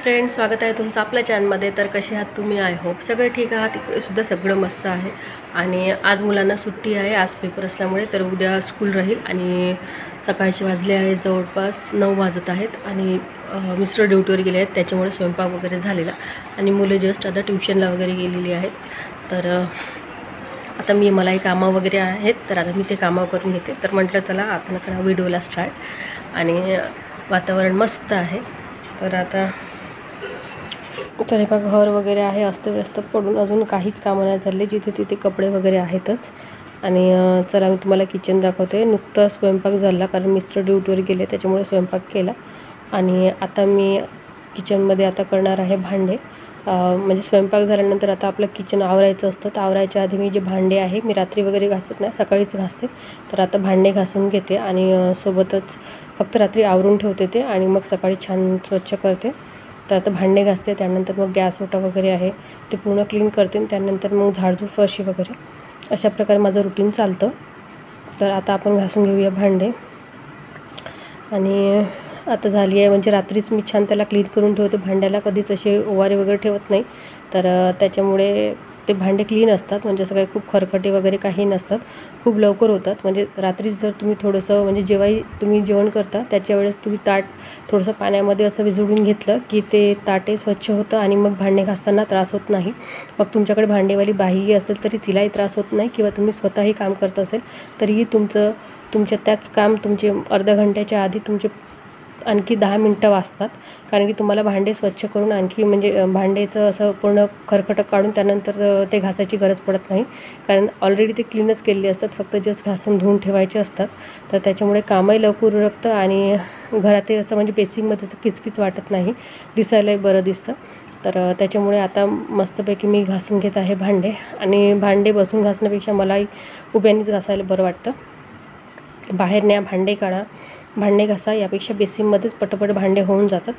Friends, स्वागत आहे तुमचं आपल्या चॅनलमध्ये। तर कसे आहात तुम्ही? आय होप सगळे ठीक आहात। इकडे सुद्धा सगळं मस्त आहे आणि आज मुलांना सुट्टी आहे, आज पेपर असल्यामुळे। तर उद्या स्कूल राहील आणि सकाळचे वाजले आहेत जवळपास 9 वाजत आहेत आणि मिस्टर ड्युटीवर गेले आहेत, त्याच्यामुळे स्वयंपाक वगैरे झालेला आणि मुलं जस्ट आता ट्युशनला वगैरे गेलेली आहेत। तर आता मलाही कामं वगैरे आहेत, तर आता मी ते कामं करून घेते। तर म्हटलं चला आपण करा व्हिडिओला स्टार्ट। आणि वातावरण मस्त आहे। तर आता तर बघा घर वगैरे आहे अस्तव्यस्त पडून, अजून काहीच कामं नाही झाले, जिथे तिथे कपडे वगैरे आहेतच। आणि चला मी तुम्हाला किचन दाखवते। नुकतं स्वयंपाक झाला कारण मिस्टर ड्युटीवर गेले, त्याच्यामुळे स्वयंपाक केला। आणि आता मी किचनमध्ये आता करणार आहे भांडे। म्हणजे स्वयंपाक झाल्यानंतर आता आपलं किचन आवरायचं असतं, तर आवरायच्या आधी मी जे भांडे आहे, मी रात्री वगैरे घासत नाही, सकाळीच घासते। तर आता भांडे घासून घेते आणि सोबतच फक्त रात्री आवरून ठेवते ते आणि मग सकाळी छान स्वच्छ करते। तर आता भांडे घासते, त्यानंतर मग गॅस ओटा वगैरे आहे ते पूर्ण क्लीन करते, त्यानंतर मग झाडझूड फरशी वगैरे अशा प्रकारे माझं रुटीन चालतं। तर आता आपण घासून घेऊया भांडे। आणि आता झाली आहे, म्हणजे रात्रीच मी छान त्याला क्लीन करून ठेवते भांड्याला, कधीच असे ओवारे वगैरे ठेवत नाही। तर त्याच्यामुळे ते भांडे क्लीन असतात, म्हणजे असं काही खूप खरकटे वगैरे काही नसतात, खूप लवकर होतात। म्हणजे रात्रीच जर तुम्ही थोडंसं म्हणजे जेव्हाही तुम्ही जेवण करता त्याच्या वेळेस तुम्ही ताट थोडंसं पाण्यामध्ये असं विझळून घेतलं की ते ताटे स्वच्छ होतं आणि मग भांडे घासताना त्रास होत नाही। मग तुमच्याकडे भांडेवाली बाईही असेल तरी तिलाही त्रास होत नाही, किंवा तुम्ही स्वतःही काम करत असेल तरीही तुमच्या त्याच काम तुमचे अर्ध्या घंट्याच्या आधी तुमचे आणखी 10 मिनटं वाचतात, कारण की तुम्हाला भांडे स्वच्छ करून आणखी म्हणजे भांडेचं असं पूर्ण खरकटं काढून त्यानंतर ते घासायची गरज पडत नाही, कारण ऑलरेडी ते क्लीनच केलेले असतात, फक्त जस्ट घासून धुवून ठेवायचे असतात। तर त्याच्यामुळे कामही लवकर उरकतं आणि घरातही असं म्हणजे बेसिंगमध्ये असं किचकिच वाटत नाही, दिसायलाही बरं दिसतं। तर त्याच्यामुळे आता मस्तपैकी मी घासून घेत आहे भांडे। आणि भांडे बसून घासण्यापेक्षा मलाही उभ्यानेच घासायला बरं वाटतं। बाहेर न्या, भांडे काढा, भांडे घासा, यापेक्षा बेसिनमध्येच पटपट भांडे होऊन जातात।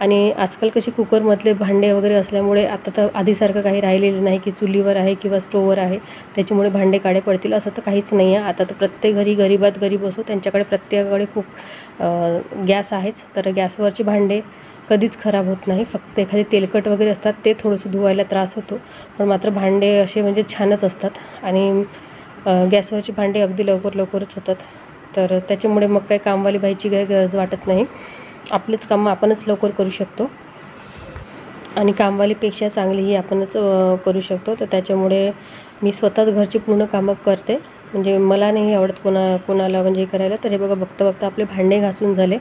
आणि आजकाल कशी कुकरमधले भांडे वगैरे असल्यामुळे आता तर आधीसारखं काही राहिलेलं नाही की चुलीवर आहे किंवा स्टोववर आहे त्याच्यामुळे भांडे काळे पडतील, असं तर काहीच नाही आहे। आता तर प्रत्येक घरी गरीबात गरीब असो त्यांच्याकडे प्रत्येकाकडे खूप गॅस आहेच। तर गॅसवरचे भांडे कधीच खराब होत नाही, फक्त एखादे तेलकट वगैरे असतात ते थोडंसं धुवायला त्रास होतो, पण मात्र भांडे असे म्हणजे छानच असतात। आणि गॅसवरची भांडे अगदी लवकरच होतात। तर त्याच्यामुळे मग काही कामवाली बाईची काही गरज वाटत नाही, आपलेच कामं आपणच लवकर करू शकतो आणि कामवालीपेक्षा चांगलीही आपणच करू शकतो। तर त्याच्यामुळे मी स्वतःच घरची पूर्ण कामं करते, म्हणजे मला नाही आवडत कोणाला म्हणजे करायला। तर हे बघा, बघता आपले भांडे घासून झाले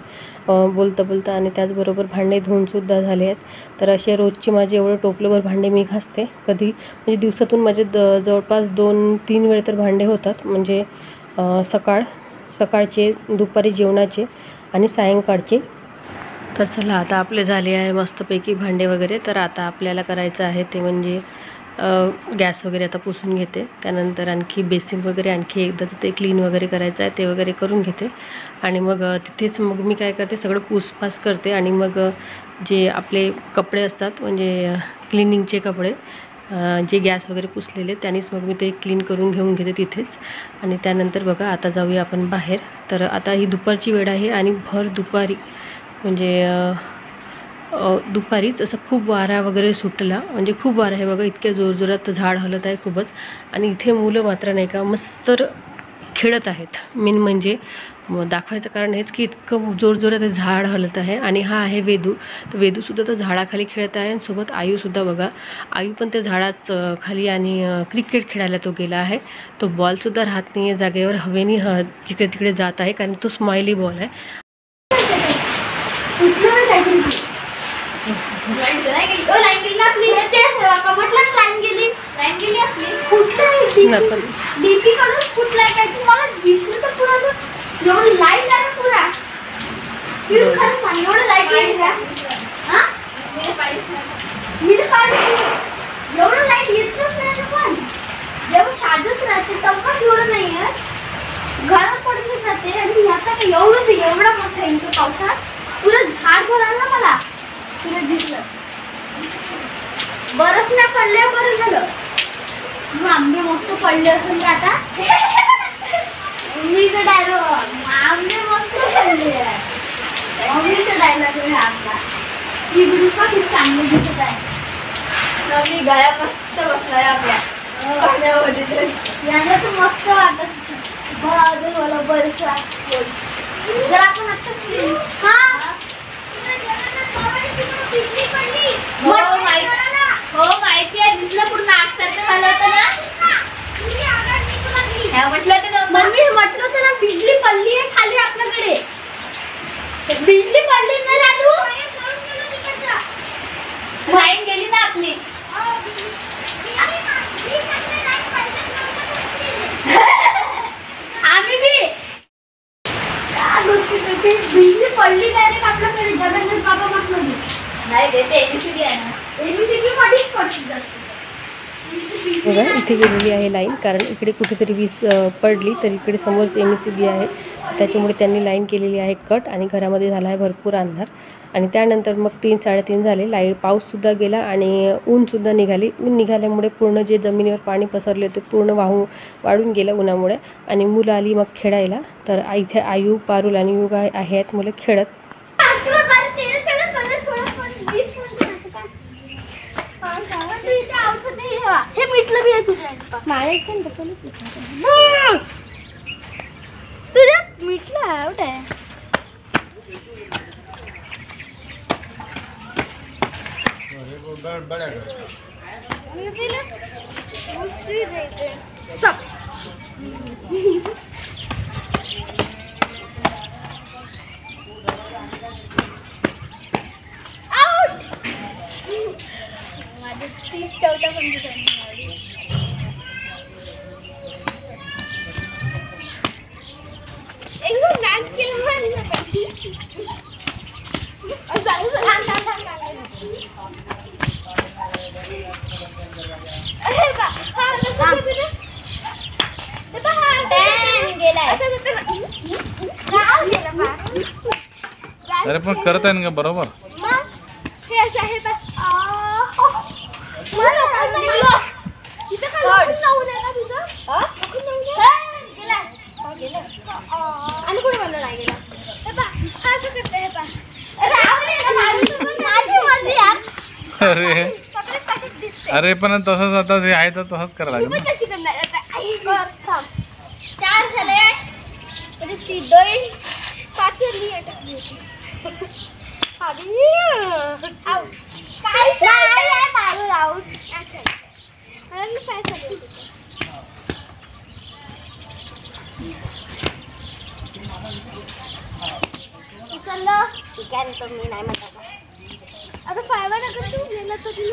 बोलता आणि त्याचबरोबर भांडे धुवूनसुद्धा झाले आहेत। तर असे रोजचे माझे एवढं टोपलंभर भांडे मी घासते, कधी म्हणजे दिवसातून माझे जवळपास 2-3 वेळ तर भांडे होतात, म्हणजे सकाळचे, दुपारी जेवणाचे आणि सायंकाळचे। तर चला आता आपले झाले आहे मस्तपैकी भांडे वगैरे। तर आता आपल्याला करायचं आहे ते म्हणजे गॅस वगैरे आता पुसून घेते, त्यानंतर आणखी बेसिन वगैरे आणखी एकदा ते क्लीन वगैरे करायचं आहे, ते वगैरे करून घेते। आणि मग तिथेच मग मी काय करते, सगळं पुसपास करते आणि मग जे आपले कपडे असतात म्हणजे क्लिनिंगचे कपडे जे गॅस वगैरे पुसलेले त्यानेच मग मी ते क्लीन करून घेऊन घेते तिथेच। आणि त्यानंतर बघा आता जाऊया आपण बाहेर। तर आता ही दुपारची वेळ आहे आणि भर दुपारी म्हणजे दुपारीच असं खूप वारा वगैरे सुटला, म्हणजे खूप वारा आहे बघा, इतक्या जोरजोरात झाड हलत आहे खूपच। आणि इथे मुलं मात्र नाही का मस्त खेळत आहेत। मेन म्हणजे दाखवायचं कारण हेच की इतकं जोरजोरात झाड हलत आहे। आणि हा आहे वेदू, तर वेदूसुद्धा तर झाडाखाली खेळत आहे, आणि सोबत आयूसुद्धा बघा, आयू पण त्या झाडाच खाली आणि क्रिकेट खेळायला तो गेला आहे। तो बॉलसुद्धा राहत नाही आहे जागेवर, हवेनी जिकडे तिकडे जात आहे, कारण तो स्माइली बॉल आहे। घरात पडून जाते आणि याचा एवढा मोठा इंच पावसात पुरं झाड भरायला मला पुरं दिसलं, बरंच नाही पडले, बरं झालं। आंबे मस्त पडले असून का आता मी तर डायलॉग आंबे मस्त पडले, मम्मीचा डायलॉग आहे आपला। ही ग्रुप किती चांगली दिसत आहे. मी गळ्या मस्त बसलाय आपल्या पाण्यामध्ये तर. याला तर मस्त वाटत बरं मला बरंच वाटतं. जर आपण आता हो माहिती आहे. दिसलं पूर्ण आगसारखं झालं होतं ना. म्हटलं ते मम्मी म्हटलं होतं ना बिजली पडली आहे खाली आपल्याकडे. बिजली पडली ना राजू. लाईन गेली ना आपली. आम्ही बी बिजली पडली डायरेक्ट आपल्याकडे. जगन्नाथ बाबा म्हटलं नाही देते एबीसीडी आहे ना. एबीसीडी मध्येच पडली जास्त. बघा इथे गेलेली आहे लाईन, कारण इकडे कुठेतरी वीज पडली तर इकडे समोरच MSCB आहे, त्याच्यामुळे त्यांनी लाईन केलेली आहे कट. आणि घरामध्ये झाला आहे भरपूर अंधार. आणि त्यानंतर मग 3-3:30 झाले. पाऊससुद्धा गेला आणि ऊनसुद्धा निघाली. ऊन निघाल्यामुळे पूर्ण जे जमिनीवर पाणी पसरले होते पूर्ण वाढून गेलं उन्हामुळे. आणि मुलं आली मग खेळायला. तर इथे आयू, पारुल आणि युग आहेत मुलं खेळत. हे मिटलं बी आहे तुझ्या तुझ्या मिटलं आउट आहे. माझे 30-14 पंच एकदम डान्स केलं अरे पण करत आहे ना बरोबर. हे असं आहे बा. आणि कुठे मला नाही गेला. असं करते हे पा. अरे सगळेच तसेच दिसते. अरे पण तसंच आता ते आहे तर तसंच करायला लागेल पण ना. तशी करणार आता. थांब. 4 झाले. तरी 2 5 झाली अटकली होती. आउट. काय आहे मारू आउट. अच्छा मला काय झालं. उचललं ठीक आहे. तर मी नाही म्हणत आता 5 अगर तू गेला तर तू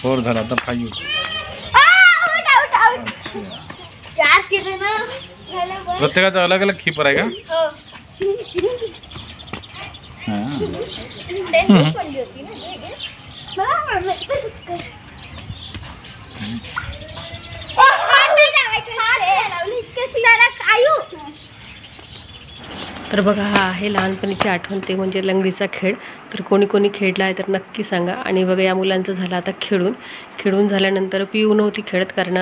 4 झाला आता 5. Out out out. 4 केले ना. झालं बरं. प्रत्येकाचा अलग अलग कीपर आहे का. हो. हां. टेनिस पडली होती ना. मला आवडलं. तर बघा हा आहे लहानपणीची आठवण, ते म्हणजे लंगडीचा खेळ. तर कोणी कोणी खेळला आहे तर नक्की सांगा. आणि बघा या मुलांचं झालं आता खेळून झाल्यानंतर पिऊ नव्हती खेळत, कारण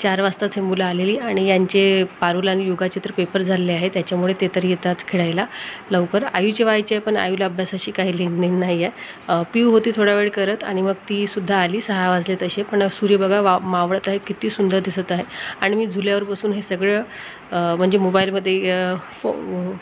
4 वाजताच हे मुलं आलेली. आणि यांचे पारुल आणि युगाचे तर पेपर झाले आहे, त्याच्यामुळे ते तर येतात खेळायला लवकर. आयूचे व्हायचे पण आयूला अभ्यासाशी काही लेनदेन नाही आहे. पिऊ होती थोडा वेळ करत आणि मग ती सुद्धा आली. 6 वाजले तसे. पण सूर्य बघा मावळत आहे, किती सुंदर दिसत आहे. आणि मी झुल्यावर बसून हे सगळं म्हणजे मोबाईलमध्ये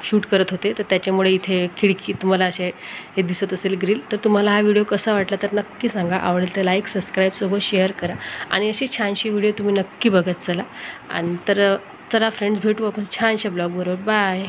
शूट करत होते, तर त्याच्यामुळे इथे खिडकी तुम्हाला असे हे दिसत असेल ग्रिल. तर तुम्हाला हा व्हिडिओ कसा वाटला तर नक्की सांगा. आवडेल तर लाईक सबस्क्राईबसोबत शेअर करा. आणि अशी छानशी व्हिडिओ तुम्ही नक्की बघत चला. आणि तर चला फ्रेंड्स, भेटू आपण छानशा ब्लॉगबरोबर. बाय.